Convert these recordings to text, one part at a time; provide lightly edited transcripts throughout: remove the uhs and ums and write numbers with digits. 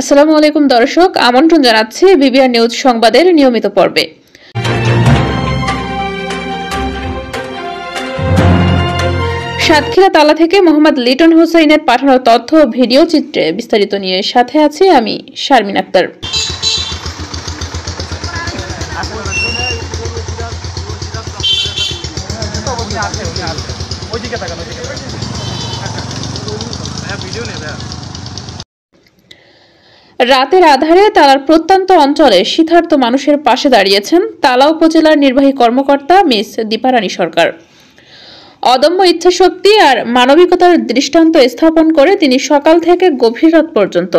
আসসালামু আলাইকুম দর্শক, আমন্ত্রণ জানাচ্ছি বিবিআর নিউজ সংবাদের নিয়মিত পর্বে। সাতক্ষীরা তালা থেকে মোহাম্মদ লিটন হোসেনের পাঠানো তথ্য ও ভিডিও চিত্রে বিস্তারিত নিয়ে সাথে আছি আমি শারমিন আক্তার। রাতের আধারে তালার প্রত্যন্ত অঞ্চলে শীতার্ত মানুষের পাশে দাঁড়িয়েছেন তালা উপজেলার নির্বাহী কর্মকর্তা মিস দীপারানী সরকার। অদম্য ইচ্ছাশক্তি আর মানবিকতার দৃষ্টান্ত স্থাপন করে তিনি সকাল থেকে গভীর রাত পর্যন্ত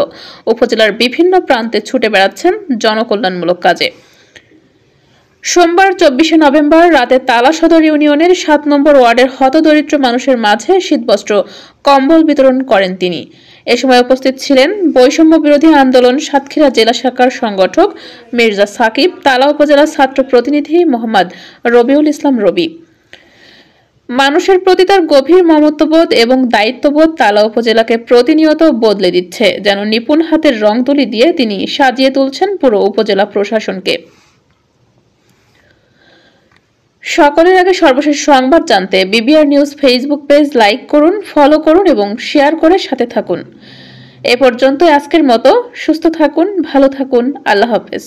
উপজেলার বিভিন্ন প্রান্তে ছুটে বেড়াচ্ছেন জনকল্যাণমূলক কাজে। সোমবার 24শে নভেম্বর রাতে তালা সদর ইউনিয়নের 7 নম্বর ওয়ার্ডের হতদরিদ্র মানুষের মাঝে শীতবস্ত্র কম্বল বিতরণ করেন তিনি। এ সময় উপস্থিত ছিলেন বৈষম্য বিরোধী আন্দোলন সাতক্ষীরা জেলা শাখার সংগঠক মির্জা সাকিব, তালা উপজেলা ছাত্র প্রতিনিধি মোহাম্মদ রবিউল ইসলাম রবি। মানুষের প্রতি তার গভীর মমত্ববোধ এবং দায়িত্ববোধ তালা উপজেলাকে প্রতিনিয়ত বদলে দিচ্ছে, যেন নিপুণ হাতের রং তুলি দিয়ে তিনি সাজিয়ে তুলছেন পুরো উপজেলা প্রশাসনকে। সকলের আগে সর্বশেষ সংবাদ জানতে বিবিআর নিউজ ফেসবুক পেজ লাইক করুন, ফলো করুন এবং শেয়ার করে সাথে থাকুন। এ পর্যন্ত আজকের মতো সুস্থ থাকুন, ভালো থাকুন, আল্লাহ হাফেজ।